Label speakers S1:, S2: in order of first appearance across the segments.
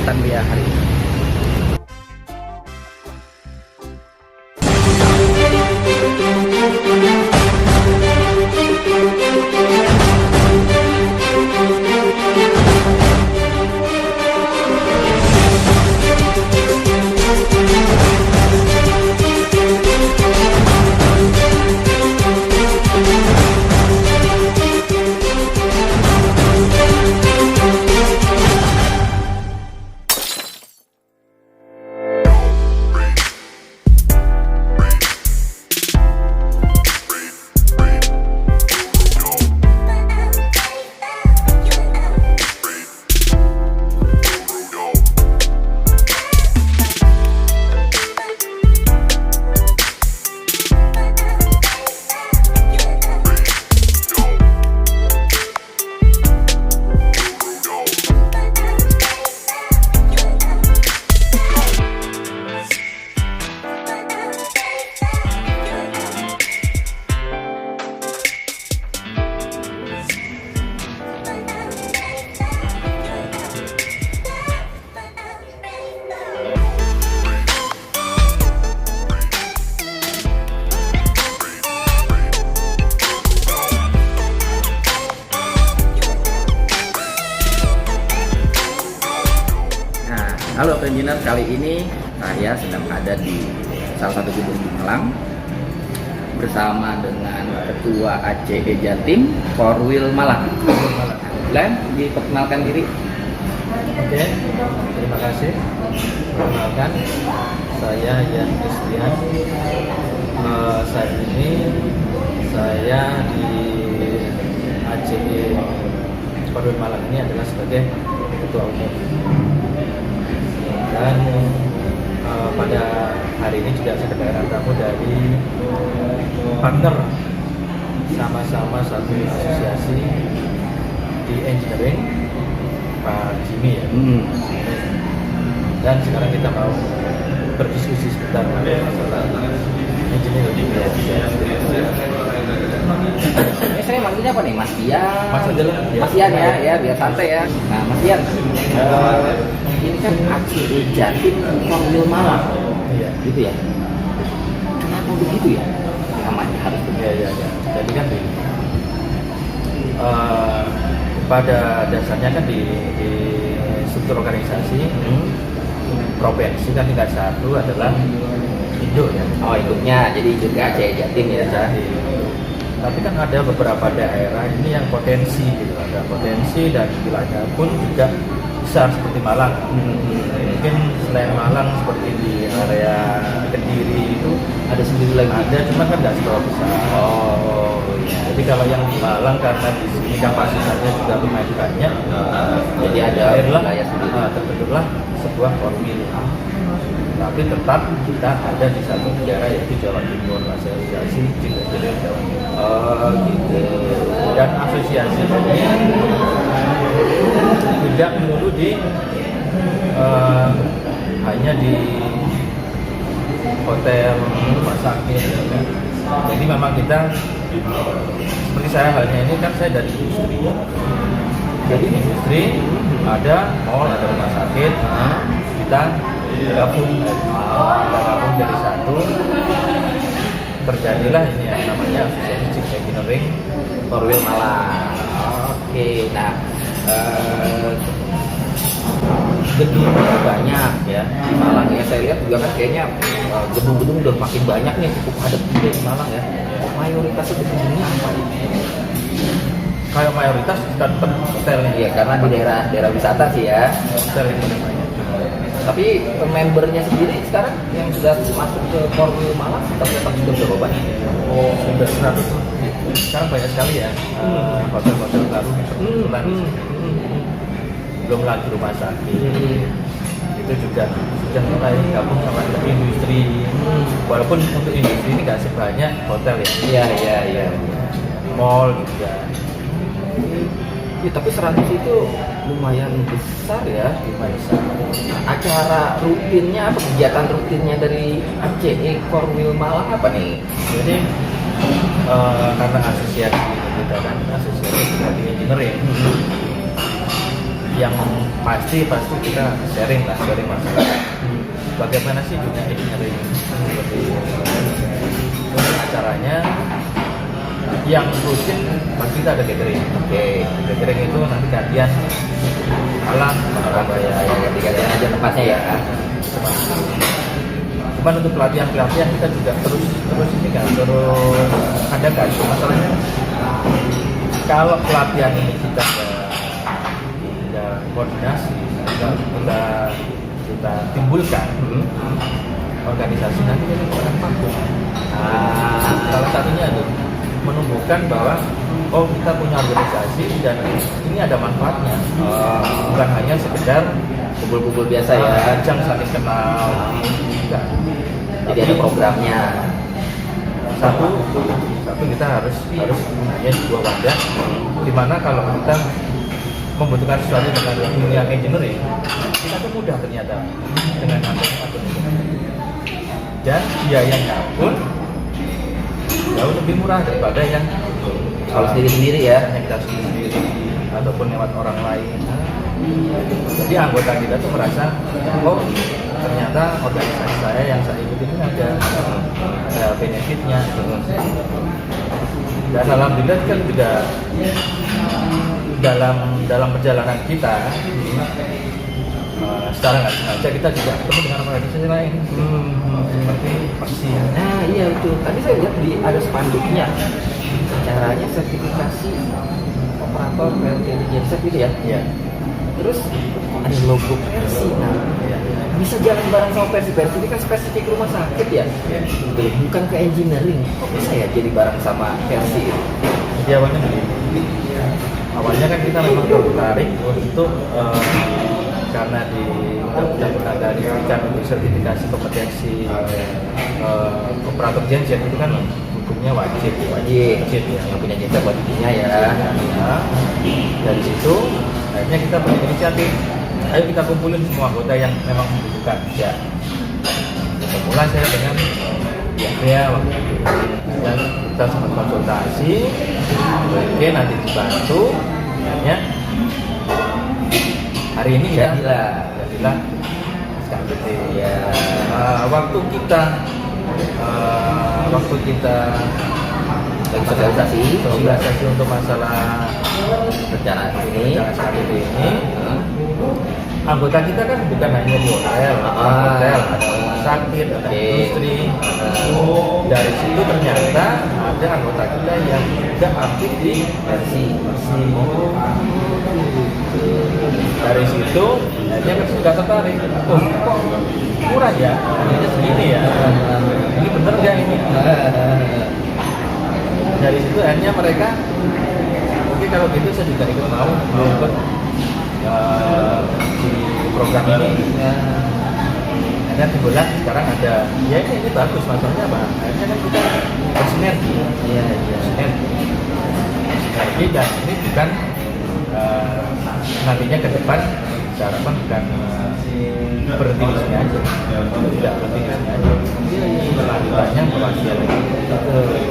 S1: kegiatan dia hari ini. Halo engineer, kali ini saya sedang ada di salah satu gedung di Malang bersama dengan Ketua ACE Jatim, Korwil Malang. Len, diperkenalkan diri.
S2: Oke, terima kasih. Perkenalkan, saya Yan Kristian. Saat ini saya di ACE Korwil Malang ini adalah sebagai Ketua Umum. Dan pada hari ini juga saya kedatangan tamu dari partner sama-sama satu asosiasi di engineering, Pak Jimmy ya. Dan sekarang kita mau berdiskusi sebentar masalah engineering.
S1: Saya manggilnya apa nih? Mas Ian.
S2: Mas
S1: Ian ya, biar santai ya. Nah, Mas Ian, ini kan ACE Jatim Korwil Malang, gitu ya. Kenapa begitu ya? Namanya harus begitu.
S2: Ya. Jadi kan pada dasarnya kan di struktur organisasi provinsi kan tingkat satu adalah induk ya.
S1: Oh, induknya jadi juga ACE Jatim ya.
S2: Tapi kan ada beberapa daerah ini yang potensi gitu, ada potensi dan wilayahnya pun juga besar seperti Malang. Mungkin selain Malang seperti di area Kediri itu
S1: Ada sendiri lagi.
S2: ada, cuma kan nggak seberapa besar.
S1: Oh, iya.
S2: Jadi kalau yang di Malang karena di sini kapasitasnya juga lumayan banyak,
S1: Jadi ada wilayah sendiri.
S2: terbentuklah sebuah korwil. Tapi tetap kita ada di satu negara yaitu Jawa Timur, asosiasi Engineering Jawa Timur.
S1: Oh, gitu.
S2: Dan asosiasi ini tidak melulu di hanya di hotel, rumah sakit. Jadi memang kita seperti saya halnya ini kan saya dari industri. Jadi industri ada mall, ada rumah sakit, kita gabung jadi satu. Terjadilah ini yang namanya asosiasi Civil Engineering
S1: Korwil Malang. Oke, nah gedungnya banyak ya di Malang ya. Saya lihat juga kan kayaknya gedung-gedung udah makin banyak nih, cukup padat juga di Malang ya. Mayoritas gedungnya apa ya?
S2: Kayak mayoritas kita tetap hotel
S1: Iya, karena di daerah wisata sih ya.
S2: hotel itu namanya.
S1: Tapi membernya sendiri sekarang yang sudah masuk ke Korwil Malang ternyata sudah berapa banyak?
S2: Oh, sudah 100 lebih. Sekarang banyak sekali ya hotel-hotel baru kebetulan. Belum lagi rumah sakit. Itu juga sudah mulai gabung sama industri. Walaupun untuk industri ini nggak sebanyak hotel ya.
S1: Iya.
S2: Mall juga.
S1: Ya, tapi 100 itu lumayan besar ya.
S2: Lumayan besar.
S1: Acara rutinnya apa, kegiatan rutinnya dari ACE Korwil Malang apa nih?
S2: Jadi karena asosiasi kita kan asosiasi di engineering, yang pasti kita sharing masalah bagaimana sih dunia engineering seperti acaranya. Yang rutin pasti kita ada catering.
S1: Oke.
S2: Catering itu nanti gantian malam
S1: Apa ya ganti-gantian aja tempatnya ya.
S2: Cuman untuk pelatihan kita juga terus ini kan terus adakan. Masalahnya kalau pelatihan ini kita tidak koordinasi, kita timbulkan organisasi nanti jadi kurang bagus. Salah satunya itu menumbuhkan bahwa kita punya organisasi dan ini ada manfaatnya, bukan hanya sekedar
S1: Kumpul-kumpul biasa ya.
S2: ajang saling kenal. Enggak.
S1: Jadi ada programnya.
S2: Satu kita harus punya sebuah wadah di mana kalau kita membutuhkan sesuatu dengan dunia engineering, kita tuh mudah ternyata dengan akun dan biayanya pun jauh lebih murah daripada yang
S1: Kalau sendiri-sendiri ya.
S2: yang kita sendiri ataupun lewat orang lain. Jadi anggota kita tuh merasa, ternyata organisasi saya yang saya ikuti ini ada benefitnya. Dan alhamdulillah kan juga dalam perjalanan kita secara nggak sengaja kita juga ketemu dengan organisasi lain seperti Persi.
S1: Nah iya itu. Tadi saya lihat ada spanduknya. Caranya sertifikasi operator PLTN genset gitu ya.
S2: Iya.
S1: Terus ada logo Persi. Nah, bisa jalan bareng sama Persi. Persi ini kan spesifik rumah sakit ya. Gitu. Bukan ke engineering. Kok bisa ya jadi bareng sama Persi?
S2: Jadi awalnya begini. Awalnya kan kita memang tertarik untuk karena di undang-undang diberikan untuk sertifikasi kompetensi operator genset itu kan hukumnya wajib ya.
S1: Yang punya genset wajibnya ya.
S2: Dari situ akhirnya kita berinisiatif, ayo kita kumpulin semua anggota yang memang membutuhkan. Ya. Mulai saya dengan ya waktu itu dan kita sempat konsultasi, oke nanti dibantu, akhirnya hari ini jadilah SKBT.
S1: Ya.
S2: Waktu kita sosialisasi untuk masalah
S1: Rencana ini.
S2: SKBT ini, anggota kita kan bukan hanya di hotel, ada rumah sakit, ada industri. Dari situ ternyata ada anggota kita yang juga aktif di Persi. Dari situ akhirnya kan sudah tertarik. Kok murah ya? Harganya segini ya? Ini bener nggak ini? Dari situ akhirnya mereka, oke kalau gitu saya juga ikut mau ikut di program ini. Akhirnya timbullah sekarang ada, ya ini bagus masalahnya apa? Akhirnya kan kita bersinergi. Sinergi dan ini bukan nantinya ke depan harapan bukan berhenti di sini aja, tidak berhenti di sini aja. Lanjutannya pelatihan lagi.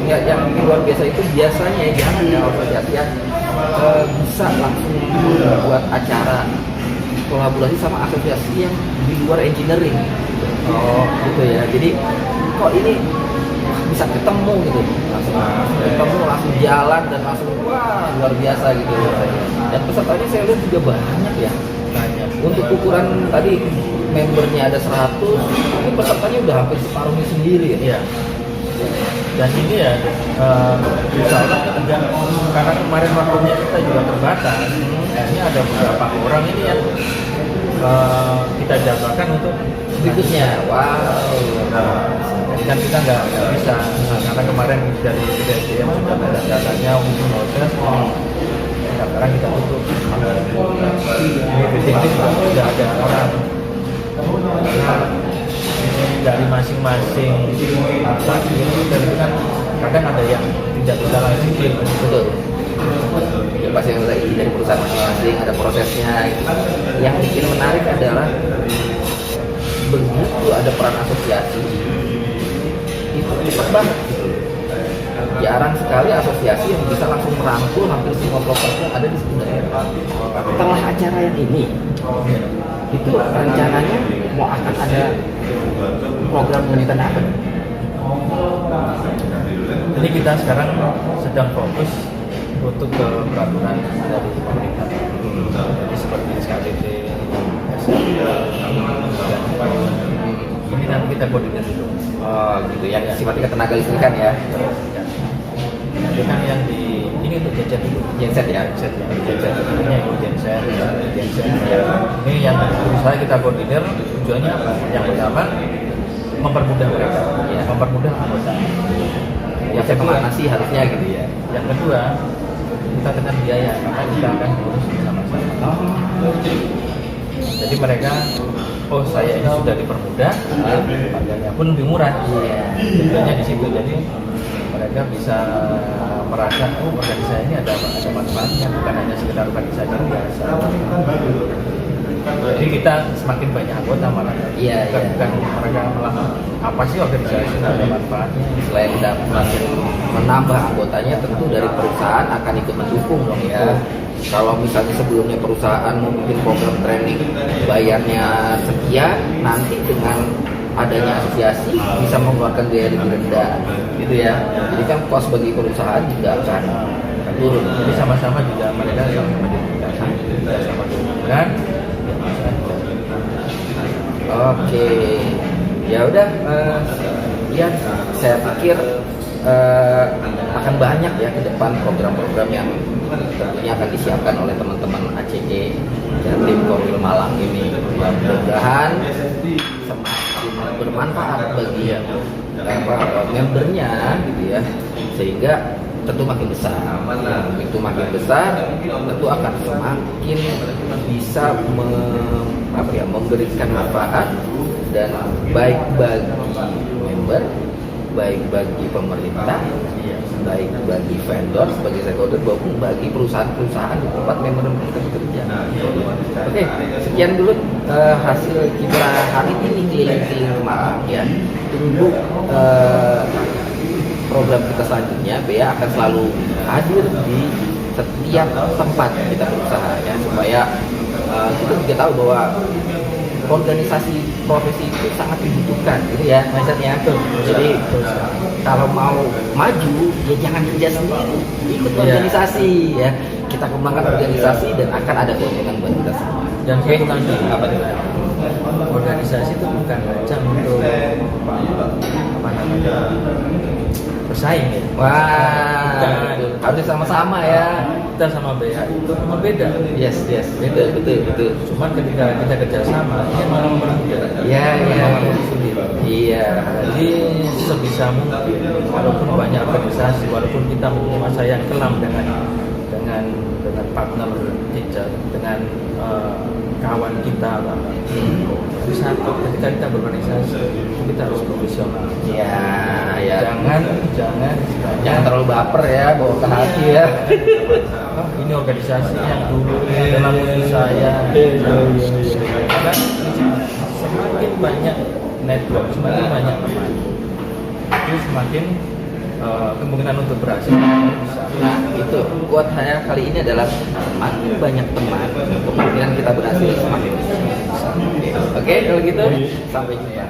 S1: Yang luar biasa itu biasanya jangan ya organisasi yang bisa langsung buat acara kolaborasi sama asosiasi yang di luar engineering. Gitu ya. Jadi kok ini bisa ketemu gitu, langsung jalan dan langsung wah luar biasa gitu. Dan pesertanya saya lihat juga banyak ya. Untuk ukuran tadi membernya ada 100, ini pesertanya udah hampir separuhnya sendiri ya.
S2: Iya. Dan ini ya, insya Allah juga karena kemarin waktunya kita juga terbatas. Ini ada beberapa orang ini yang kita jadwalkan untuk
S1: berikutnya. Wow.
S2: Jadi kan kita nggak bisa, karena kemarin dari BDSDM sudah ada datanya untuk proses. Sekarang kita tutup. Ini ini sudah ada orang dari masing-masing fraksi dan itu kan kadang ada yang tidak bisa langsung
S1: Betul. Ya, pasti ada izin dari perusahaan masing-masing, ada prosesnya. Yang bikin menarik adalah begitu ada peran asosiasi itu cepat banget gitu. jarang sekali asosiasi yang bisa langsung merangkul hampir semua properti yang ada di sekitar daerah. Setelah acara yang ini, itu rencananya mau akan ada program penelitian apa?
S2: Jadi kita sekarang sedang fokus untuk ke peraturan dari pemerintah. Jadi seperti SKPD, ini nanti kita koordinir dulu.
S1: Oh gitu, yang sifatnya ketenaga listrikan ya?
S2: Itu kan yang di ini untuk genset dulu.
S1: Genset ya?
S2: Genset ya. Genset ini yang genset, genset. Ini yang berusaha kita koordinir. Tujuannya apa? Yang pertama mempermudah mereka, ya, mempermudah anggota.
S1: Yang kemana sih harusnya gitu ya?
S2: Yang kedua, kita tekan biaya, maka kita akan urus bersama-sama. Jadi mereka, oh saya ini sudah dipermudah, harganya pun lebih murah. Tujuannya di situ, jadi mereka bisa merasa, oh organisasi ini ada manfaatnya, bukan hanya sekedar organisasi biasa. Jadi kita semakin banyak anggota malah, bukan mereka malah apa sih organisasi ada manfaatnya.
S1: Selain makin menambah anggotanya, tentu dari perusahaan akan ikut mendukung dong ya. Kalau misalnya sebelumnya perusahaan mau bikin program training bayarnya sekian, nanti dengan adanya asosiasi bisa mengeluarkan biaya lebih rendah, gitu ya. Jadi kan cost bagi perusahaan juga akan turun.
S2: Jadi sama-sama juga mereka sama-sama diuntungkan, kita sama diuntungkan.
S1: Oke, ya udah, ya saya pikir akan banyak ya ke depan program-program yang tentunya akan disiapkan oleh teman-teman ACE Jatim Korwil Malang ini. Mudah-mudahan semakin bermanfaat bagi membernya, gitu ya, sehingga tentu makin besar. Begitu makin besar, tentu akan semakin bisa memberikan manfaat dan baik bagi member, baik bagi pemerintah, baik bagi vendor sebagai stakeholder maupun bagi perusahaan-perusahaan di tempat member kita bekerja. Oke, sekian dulu hasil kita hari ini keliling-keliling Malang ya. Tunggu program kita selanjutnya. Bea akan selalu hadir di setiap tempat kita berusaha ya, supaya kita juga tahu bahwa organisasi profesi itu sangat dibutuhkan, gitu ya, maksudnya. Jadi kalau mau maju, ya jangan kerja sendiri, ikut organisasi ya. Kita kembangkan organisasi dan akan ada keuntungan buat kita semua.
S2: Dan satu lagi, organisasi itu bukan hanya untuk bersaing ya.
S1: Wah, harus sama-sama ya.
S2: Kita sama BA itu memang beda.
S1: Yes, betul.
S2: Cuman ketika kita kerjasama, ini malah mempermudah.
S1: Iya. Iya.
S2: Jadi sebisa mungkin, walaupun banyak organisasi, walaupun kita mempunyai masa yang kelam dengan partner kita, dengan kawan kita, tapi satu ketika kita berorganisasi kita harus profesional.
S1: Ya. Jangan terlalu baper ya, bawa ke hati ya.
S2: Ini organisasi yang dulu dalam musuh saya. Karena semakin banyak network, semakin banyak teman, itu semakin kemungkinan untuk berhasil besar.
S1: Nah, itu buat saya kali ini adalah semakin banyak teman, kemungkinan kita berhasil semakin besar. Oke, kalau gitu sampai jumpa.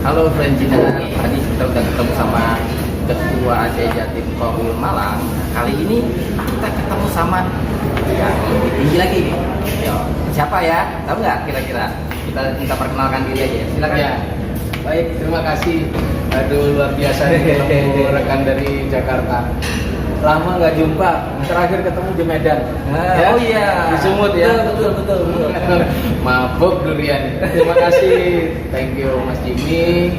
S1: Halo Franjina, tadi kita udah ketemu sama Ketua ACE Jatim Korwil Malang. Kali ini kita ketemu sama yang lebih tinggi lagi nih. Yo, siapa ya? Tahu nggak kira-kira? Kita perkenalkan diri aja. Silakan.
S3: Ya. Baik, terima kasih. Aduh, luar biasa nih ketemu rekan dari Jakarta. Lama nggak jumpa, terakhir ketemu di Medan.
S1: Ya? Oh iya.
S3: Di Sumut ya.
S1: Betul.
S3: Mabuk durian. Terima kasih, thank you Mas Jimmy,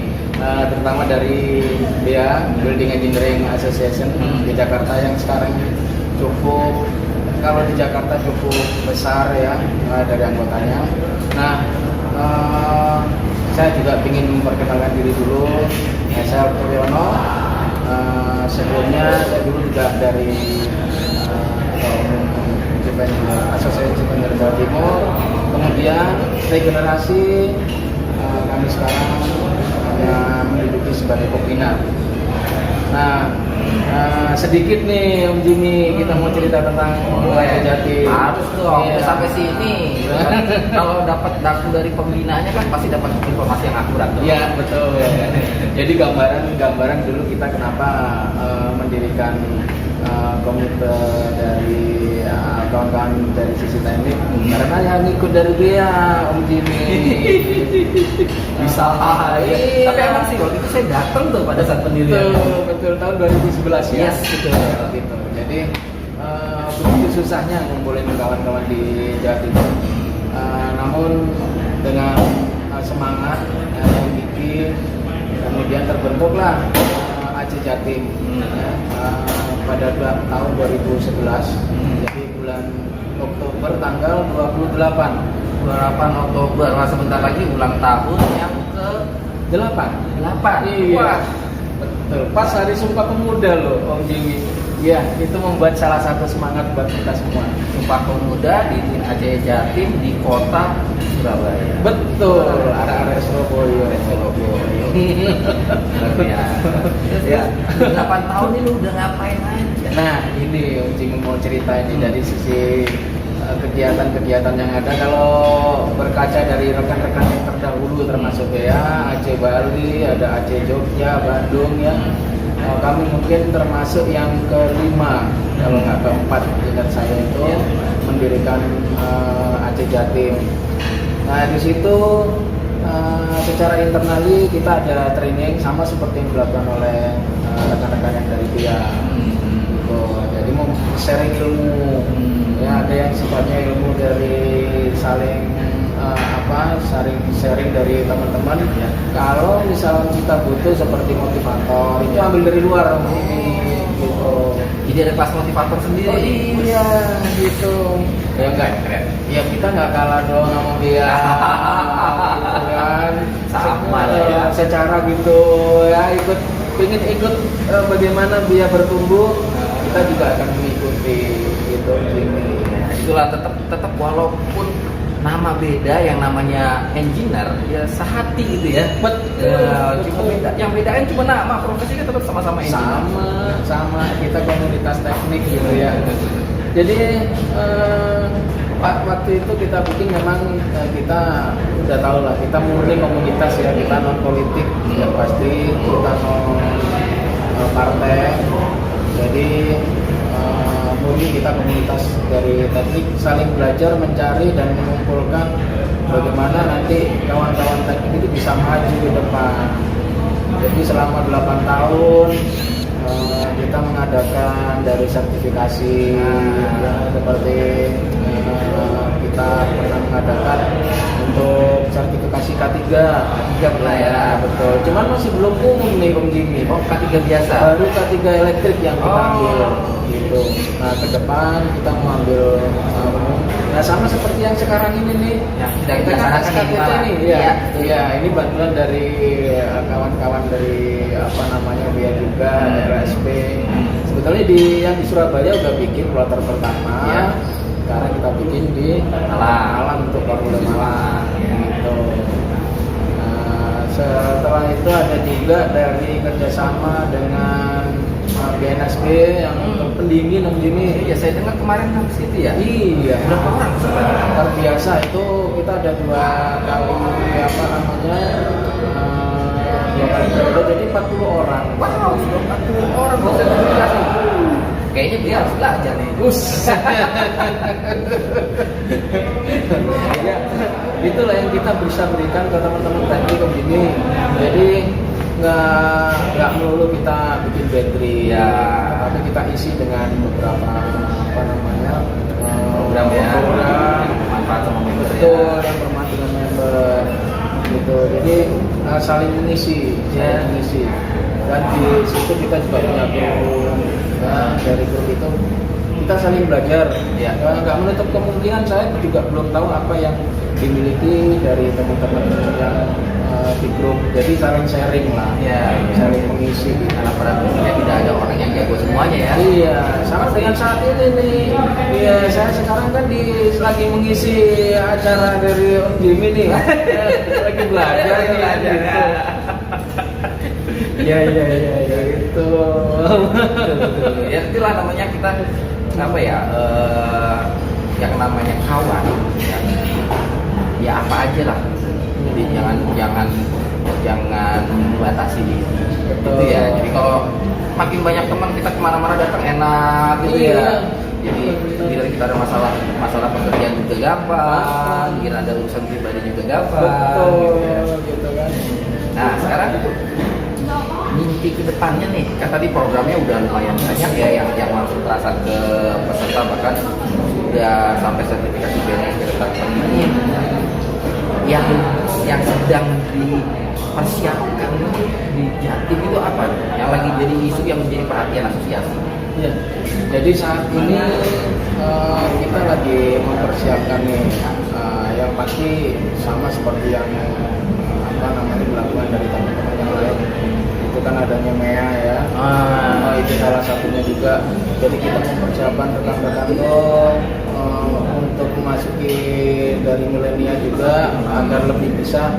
S3: terutama dari BEA Building Engineering Association di Jakarta yang sekarang cukup, kalau di Jakarta cukup besar ya dari anggotanya. Nah, saya juga ingin memperkenalkan diri dulu. Saya Wiono. Sebelumnya saya dulu juga dari Asosiasi Cipender Jawa Timur. Kemudian regenerasi kami sekarang menduduki sebagai pembina Nah, sedikit nih Om Jimmy, kita mau cerita tentang AC Jatim.
S1: Harus dong,
S3: Iya.
S1: udah sampai sini. Kalau dapat daku dari pembinaannya kan pasti dapat informasi yang akurat dong.
S3: Iya betul. Jadi gambaran dulu kita kenapa mendirikan komite dari kawan-kawan dari sisi teknik, karena yang ikut dari dia Om Jimmy.
S1: Bisa
S3: Iya.
S1: Tapi emang sih waktu itu saya datang tuh pada saat pendirian.
S3: Betul tahun 2011 ya.
S1: Yes, betul.
S3: Gitu. Jadi begitu susahnya ngumpulin kawan-kawan di Jawa Timur. Namun dengan semangat yang gigih, kemudian terbentuklah AC Jatim pada tahun 2011. Jadi bulan Oktober tanggal 28
S1: Oktober, nah sebentar lagi ulang tahun yang ke
S3: 8. Iya.
S1: Wah,
S3: Betul. Pas hari Sumpah Pemuda loh Om Jimmy. Ya, itu membuat salah satu semangat buat kita semua.
S1: Sumpah Pemuda di AC Jatim di kota Surabaya.
S3: Betul, arah-arah Surabaya.
S1: Ya, 8 tahun ini lu udah ngapain aja?
S3: Nah, ini Om Jimmy mau cerita ini dari sisi kegiatan-kegiatan yang ada. Kalau berkaca dari rekan-rekan yang terdahulu termasuk ya Aceh Bali, ada Aceh Jogja, Bandung ya. Kami mungkin termasuk yang kelima kalau nggak keempat, ingat saya itu mendirikan Aceh Jatim. Nah di situ secara internali kita ada training sama seperti yang dilakukan oleh rekan-rekan yang dari dia. Gitu. Jadi mau sharing ilmu, ya ada yang sifatnya ilmu dari saling sharing dari teman-teman. Ya. Kalau misalnya kita butuh seperti motivator, itu ambil dari luar ini, gitu.
S1: Jadi ada kelas motivator sendiri.
S3: Oh iya, gitu. Ya enggak, keren. Ya kita nggak kalah dong sama dia, gitu kan.
S1: Sama lah ya.
S3: Secara gitu, ya ingin ikut bagaimana dia bertumbuh, kita juga akan mengikuti, gitu.
S1: Nah, itulah tetap walaupun nama beda, yang namanya engineer ya sehati gitu ya.
S3: Betul.
S1: Cuma beda, yang bedain cuma nama, profesinya tetap sama-sama engineer.
S3: Sama kita komunitas teknik gitu ya. Jadi waktu itu kita bikin memang kita udah tahu lah, kita murni komunitas ya, kita non politik yang pasti, kita non partai. Jadi murni kita komunitas dari teknik, saling belajar, mencari dan mengumpulkan bagaimana nanti kawan-kawan teknik itu bisa maju ke depan. Jadi selama 8 tahun kita mengadakan dari sertifikasi ya, seperti kita pernah mengadakan untuk sertifikasi K3
S1: lah ya.
S3: Betul, cuman masih belum umum nih Om Jimmy.
S1: Oh, K3 biasa.
S3: Baru K3 elektrik yang kita ambil gitu. Nah ke depan kita mau ambil umum. Nah sama seperti yang sekarang ini nih,
S1: Yang sedang
S3: kita kan
S1: dilaksanakan
S3: SKTT
S1: ini,
S3: nih, ya ini bantuan dari kawan-kawan dari BIA juga, RSP. Sebetulnya yang di Surabaya udah bikin kloter pertama.
S1: Ya.
S3: Sekarang kita bikin di Malang untuk Formula Malang gitu. Nah, setelah itu ada juga dari kerjasama dengan BNSP yang untuk pendingin Om Jimmy.
S1: Iya, saya dengar kemarin kan situ ya.
S3: Iya.
S1: Berapa orang sebenarnya?
S3: Luar biasa, itu kita ada 2 kali periode, jadi 40 orang.
S1: Wow, sudah 40 orang buat sertifikasi. Kayaknya dia harus belajar nih.
S3: Ya, itulah yang kita bisa berikan ke teman-teman teknik begini. Jadi nggak melulu kita bikin battery,
S1: ya,
S3: tapi kita isi dengan beberapa
S1: program ya, bermanfaat sama member.
S3: Betul, yang bermanfaat dengan member gitu. Jadi saling mengisi, dan di situ kita juga punya grup. Nah, dari grup itu kita saling belajar. Ya, nggak menutup kemungkinan saya juga belum tahu apa yang dimiliki dari teman-teman yang di grup. Jadi saling sharing lah, saling mengisi.
S1: Karena pada prinsipnya tidak ada orang yang jago semuanya ya.
S3: Iya, sama dengan saat ini nih. Iya, saya sekarang kan lagi mengisi acara dari Om Jimmy nih. Lagi belajar nih. Gitu. Iya itu.
S1: Ya itulah namanya kita apa ya, yang namanya kawan ya apa aja lah, jadi jangan membatasi diri. Gitu ya. Jadi kalau makin banyak teman kita kemana-mana datang enak gitu ya. Jadi bila kita ada masalah pekerjaan juga gampang, bila ada urusan pribadi juga gampang.
S3: Gitu kan.
S1: Nah sekarang mimpi ke depannya nih, kan tadi programnya udah lumayan banyak ya yang langsung terasa ke peserta, bahkan sudah sampai sertifikasi BNS Direktur Pendidikan. Yang sedang dipersiapkan di Jatim itu apa? Yang lagi jadi isu yang menjadi perhatian asosiasi?
S3: Ya, jadi saat ini kita lagi mempersiapkan nih, yang pasti sama seperti yang dilakukan dari teman-teman yang lain. Itu kan adanya MEA ya, itu salah satunya juga. Jadi kita mempersiapkan rekan-rekan untuk memasuki dari milenial juga agar lebih bisa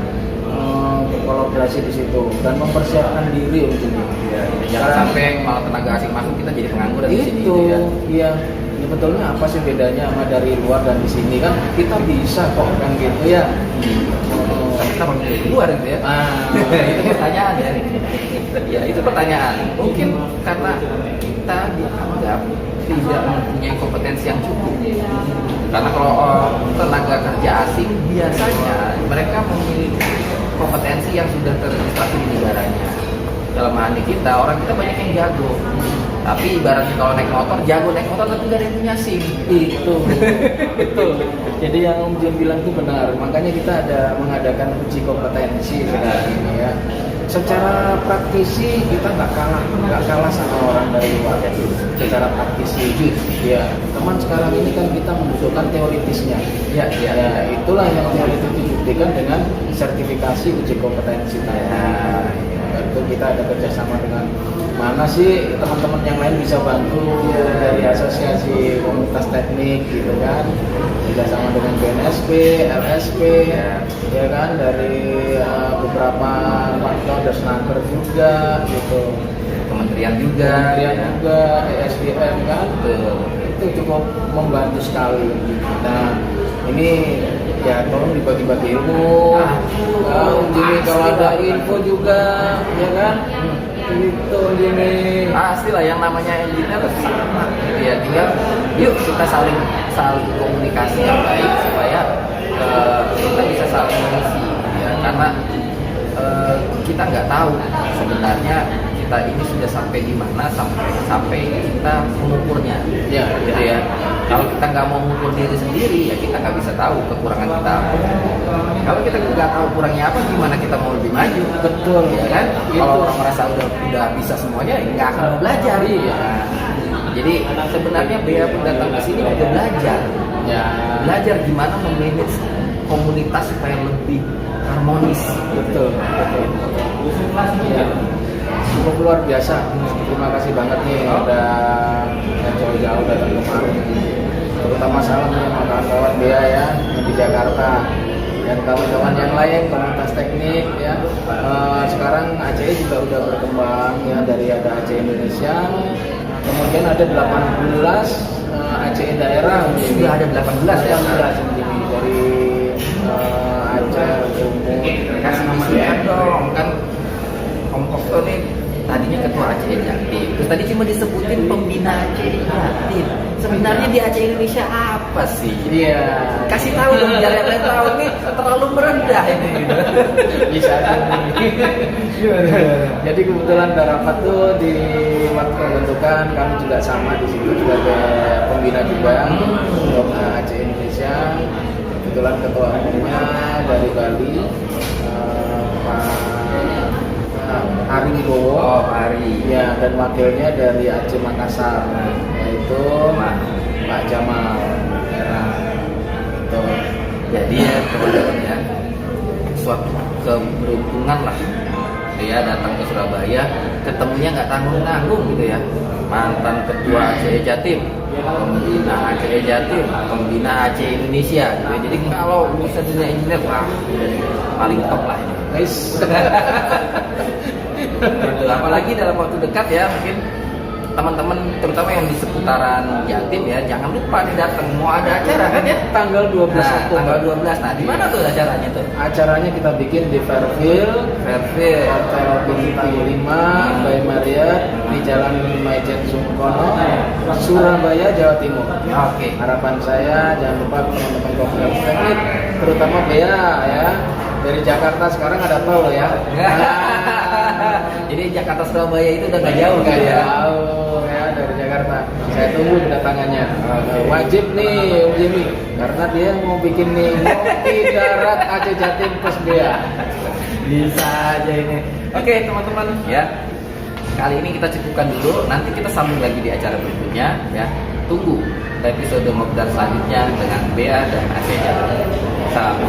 S3: berkolaborasi di situ dan mempersiapkan diri ujungnya.
S1: Jangan sampai malah tenaga asing masuk kita jadi pengangguran di sini.
S3: Iya. Sebetulnya apa sih bedanya sama dari luar dan di sini kan kita bisa kok kan gitu ya.
S1: Kita memilih di luar gitu ya. Itu pertanyaan ya. Ya itu pertanyaan. Mungkin karena kita dianggap tidak mempunyai kompetensi yang cukup. Karena kalau tenaga kerja asing biasanya mereka memiliki kompetensi yang sudah terregistrasi di negaranya. Dalam hal ini orang kita banyak yang jago. Tapi ibaratnya kalau naik motor, jago naik motor tapi gak ada yang punya SIM.
S3: Itu. Jadi yang Om Jun bilang itu benar. Makanya kita ada mengadakan uji kompetensi sekarang ini ya. Secara praktisi kita nggak kalah sama orang dari luar. Secara praktisi, ya teman sekarang ini kan kita membutuhkan teoritisnya. Ya, itulah yang teoritis dibuktikan dengan sertifikasi uji kompetensi. Itu kita ada kerjasama dengan mana sih teman-teman yang lain bisa bantu dari asosiasi komunitas teknik gitu kan, kerjasama dengan BNSP, LSP ya kan, dari beberapa faktor dan snaker juga gitu, kementerian juga, ESDM kan, itu cukup membantu sekali. Nah ini ya tolong dibagi-bagi ilmu, jadi kalau ada info juga ya kan. Itu gini.
S1: Pastilah yang namanya engineer sama gitu ya. Tinggal yuk kita saling komunikasi yang baik supaya kita bisa saling mengisi ya. Karena kita nggak tahu sebenarnya kita ini sudah sampai di mana sampai kita mengukurnya. Ya, gitu ya. Kalau kita nggak mau mengukur diri sendiri ya kita nggak bisa tahu kekurangan kita apa. Kalau kita nggak tahu kurangnya apa, gimana kita mau lebih maju?
S3: Betul
S1: ya kan? Kalau orang merasa udah bisa semuanya, nggak akan mau belajar. Iya. Jadi sebenarnya Bea pun datang ke sini juga belajar. Ya. Belajar gimana memanage komunitas supaya lebih harmonis.
S3: Betul. Ya. Cukup luar biasa. Terima kasih banget nih udah jauh-jauh datang kemari. Terutama salam nih sama kawan-kawan Bea ya yang di Jakarta dan kawan-kawan yang lain komunitas teknik ya. Sekarang ACE juga udah berkembang ya, dari ada ACE Indonesia, kemudian ada 18 ACE daerah.
S1: Sudah ada 18 ya.
S3: Dari Aceh, Sumut.
S1: Kasih nama dong kan. Om Okto nih tadinya ketua ACE Jatim, terus tadi cuma disebutin pembina ACE Jatim. Sebenarnya di ACE Indonesia apa sih?
S3: Iya.
S1: Kasih tahu dong, biar yang lain tahu nih terlalu merendah ini.
S3: Bisa. Jadi kebetulan ada rapat tuh di waktu pembentukan, kami juga sama di situ juga ada pembina juga untuk ACE Indonesia. Kebetulan ketua umumnya dari Bali, Pak Ari Wibowo,
S1: Ari.
S3: Ya, dan wakilnya dari Aceh Makassar, yaitu Pak Jamal.
S1: Jadi ya teman-teman ya, suatu keberuntungan lah dia datang ke Surabaya, ketemunya nggak tanggung-tanggung gitu ya, mantan ketua ACE Jatim, pembina ACE Jatim, pembina ACE Indonesia gitu ya. Jadi kalau bisa dunia engineer, wah paling top lah ini. Betul. Apalagi dalam waktu dekat ya, mungkin teman-teman terutama yang di seputaran Jatim ya, jangan lupa nih datang, mau ada acara kan ya,
S3: Tanggal 12
S1: nah,
S3: Oktober.
S1: tanggal 12. Nah, di mana tuh acaranya tuh?
S3: Acaranya kita bikin di Fairfield,
S1: Fairfield.
S3: Hotel Bintang 5 by Marriott di Jalan Maijen Sungkono, Surabaya, Jawa Timur.
S1: Oke.
S3: Harapan saya jangan lupa teman-teman Komunitas Teknik, terutama Bea ya. Dari Jakarta sekarang ada tol ya.
S1: Jadi Jakarta Surabaya itu udah gak jauh kan
S3: Nggak
S1: ya?
S3: jauh ya dari Jakarta. Saya tunggu kedatangannya. Wajib nih Om Jimmy karena dia mau bikin nih ngopi darat Aceh Jatim plus Bea.
S1: Bisa aja ini. Oke teman-teman ya, kali ini kita cukupkan dulu. Nanti kita sambung lagi di acara berikutnya ya. Tunggu episode Mokdan selanjutnya dengan Bea dan Aceh Jatim. Salam.